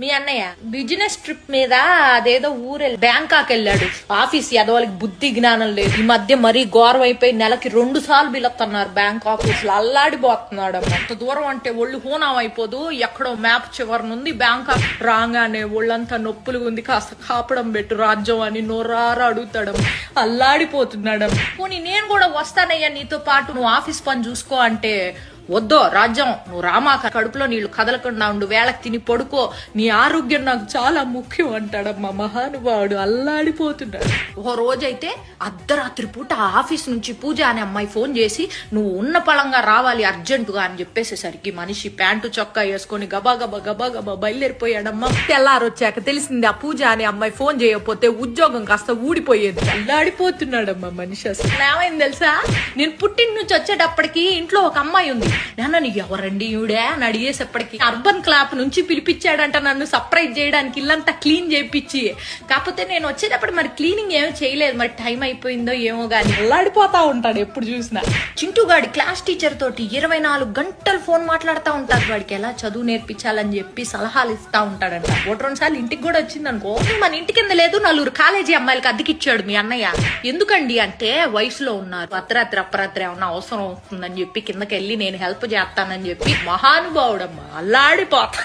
మీ అన్నయ్య business trip మీద అదేదో ఊరెళ్ళి బ్యాంకాక్ వెళ్ళాడు. ఆఫీస్ ఎదవాళ్ళకి బుద్ధి జ్ఞానం లేదు. ఈ మధ్య మరీ ఘోరం అయిపోయి నెలకి 2 సార్లు బిలొస్తున్నారు బ్యాంకాక్. అసలు అల్లాడిపోతున్నాడు. అంత దూరం అంటే ఒళ్ళు హూనం అయిపోదు. ఎక్కడో మ్యాప్ చివరి నుండి బ్యాంకాక్ రాగానే ఒళ్ళంతా నొప్పులు ఉంది, కాస్త కాపడం పెట్టు రాజ్యం అని నోరారా అడుగుతాడు. అల్లాడిపోతున్నాడు. పోనీ నేను కూడా వస్తానయ్యా నీతో పాటు, నువ్వు ఆఫీస్ పని చూసుకో అంటే, వద్దో రాజ్యం నువ్వు రామాక, కడుపులో నీళ్లు కదలకుండా ఉండు, వేళకి తిని పడుకో, నీ ఆరోగ్యం నాకు చాలా ముఖ్యం అంటాడమ్మా మహానుభావుడు. అల్లాడిపోతున్నాడు. ఓ రోజైతే అర్ధరాత్రి పూట ఆఫీస్ నుంచి పూజ అనే అమ్మాయి ఫోన్ చేసి నువ్వు ఉన్న పళంగా రావాలి అర్జెంటుగా అని చెప్పేసేసరికి మనిషి ప్యాంటు చొక్కా వేసుకొని గబా గబా గబా గబా బయలుదేరిపోయాడమ్మా. తెల్లారొచ్చాక తెలిసింది ఆ పూజ అనే అమ్మాయి ఫోన్ చేయకపోతే ఉద్యోగం కాస్త ఊడిపోయేది. అల్లాడిపోతున్నాడమ్మా మనిషి. అసలు ఏమైంది తెలుసా, నేను పుట్టిన నుంచి వచ్చేటప్పటికి ఇంట్లో ఒక అమ్మాయి ఉంది. నాన్న నీకు ఎవరండి ఈవిడే అని అడిగేసేప్పటికి అర్బన్ క్లాప్ నుంచి పిలిపించాడంట నన్ను సర్ప్రైజ్ చేయడానికి, ఇల్లంతా క్లీన్ చేయించి. కాకపోతే నేను వచ్చేటప్పుడు మరి క్లీనింగ్ ఏమీ చేయలేదు, మరి టైం అయిపోయిందో ఏమో గానీ అల్లాడిపోతా ఉంటాడు ఎప్పుడు చూసినా. చింటూగాడి క్లాస్ టీచర్ తోటి 24 గంటలు ఫోన్ మాట్లాడుతూ ఉంటాడు. వాడికి ఎలా చదువు నేర్పించాలని చెప్పి సలహాలు ఇస్తా ఉంటాడంట. 1-2 సార్లు ఇంటికి కూడా వచ్చింది అనుకో. మన ఇంటి కింద లేదు 4 కాలేజీ అమ్మాయిలకి అద్దెకిచ్చాడు మీ అన్నయ్య. ఎందుకండి అంటే వయసులో ఉన్నారు, అర్ధరాత్రి అపరాత్రి ఏమన్నా అవసరం వస్తుందని చెప్పి కిందకి వెళ్ళి నేను హెల్ప్ చేస్తానని చెప్పి మహానుభావుడమ్మా. అల్లాడిపోతా.